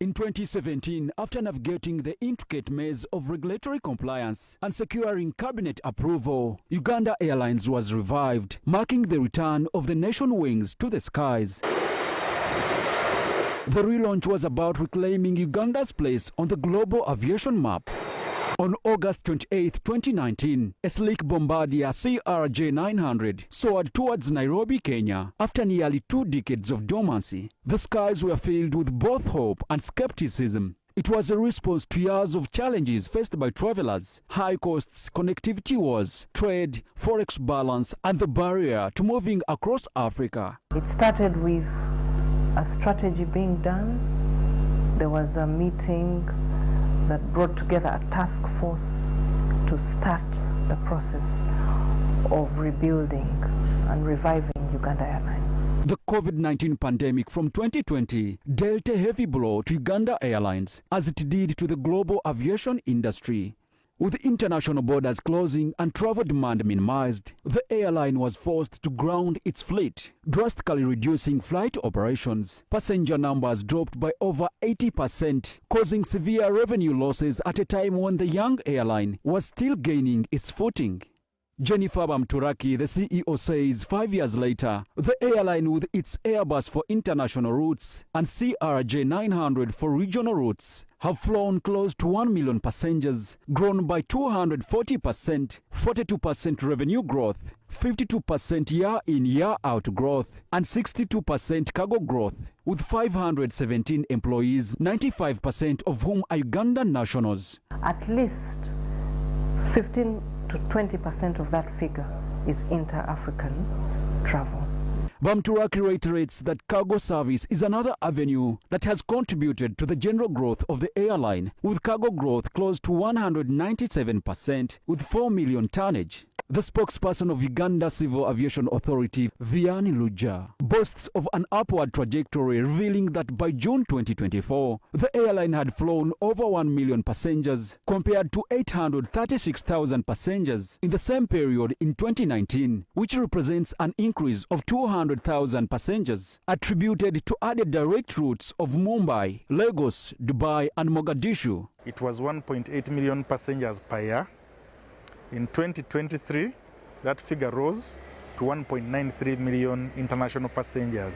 In 2017, after navigating the intricate maze of regulatory compliance and securing cabinet approval, Uganda Airlines was revived, marking the return of the nation wings to the skies. The relaunch was about reclaiming Uganda's place on the global aviation map. On August 28, 2019, a sleek Bombardier CRJ-900 soared towards Nairobi, Kenya. After nearly 2 decades of dormancy, the skies were filled with both hope and skepticism. It was a response to years of challenges faced by travelers: high costs, connectivity wars, trade, forex balance, and the barrier to moving across Africa. It started with a strategy being done. There was a meeting that brought together a task force to start the process of rebuilding and reviving Uganda Airlines. The COVID-19 pandemic from 2020 dealt a heavy blow to Uganda Airlines, as it did to the global aviation industry. With international borders closing and travel demand minimized, the airline was forced to ground its fleet, drastically reducing flight operations. Passenger numbers dropped by over 80%, causing severe revenue losses at a time when the young airline was still gaining its footing. Jennifer Bamturaki, the CEO, says 5 years later, the airline, with its Airbus for international routes and CRJ-900 for regional routes, have flown close to 1 million passengers, grown by 240%, 42% revenue growth, 52% year-in, year-out growth, and 62% cargo growth, with 517 employees, 95% of whom are Ugandan nationals. At least 15 to 20% of that figure is inter-African travel. Bamturaki reiterates that cargo service is another avenue that has contributed to the general growth of the airline, with cargo growth close to 197%, with 4 million tonnage. The spokesperson of Uganda Civil Aviation Authority, Vianney Luja, boasts of an upward trajectory, revealing that by June 2024, the airline had flown over 1 million passengers, compared to 836,000 passengers in the same period in 2019, which represents an increase of 200,000 passengers, attributed to added direct routes of Mumbai, Lagos, Dubai, and Mogadishu. It was 1.8 million passengers per year. In 2023, that figure rose to 1.93 million international passengers.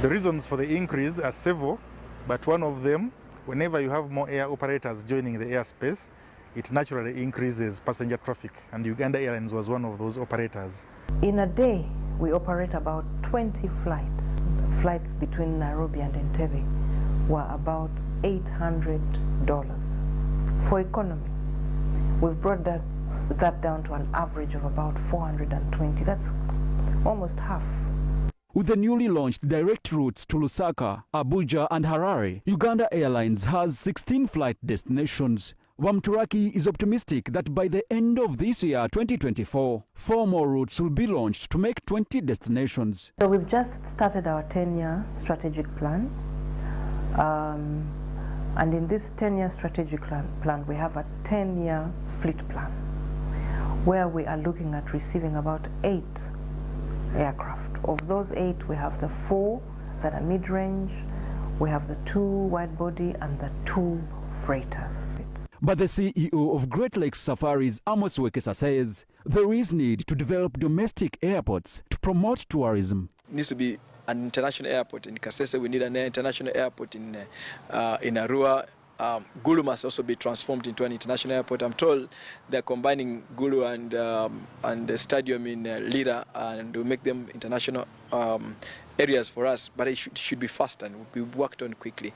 The reasons for the increase are several, but one of them, whenever you have more air operators joining the airspace, it naturally increases passenger traffic, and Uganda Airlines was one of those operators. In a day, we operate about 20 flights. Flights between Nairobi and Entebbe were about $800 for economy. We've brought that down to an average of about 420. That's almost half. With the newly launched direct routes to Lusaka, Abuja, and Harare, Uganda Airlines has 16 flight destinations. Bamturaki is optimistic that by the end of this year, 2024, 4 more routes will be launched to make 20 destinations. So we've just started our 10-year strategic plan. And in this 10-year strategic plan, we have a 10-year fleet plan, where we are looking at receiving about 8 aircraft. Of those 8, we have the 4 that are mid-range, we have the 2 wide-body, and the 2 freighters. But the CEO of Great Lakes Safaris, Amos Wekesa, says there is need to develop domestic airports to promote tourism. It needs to be an international airport. In Kasese, we need an international airport. In Arua, Gulu must also be transformed into an international airport. I'm told they're combining Gulu and the stadium in Lira, and will make them international areas for us, but it should be fast and will be worked on quickly.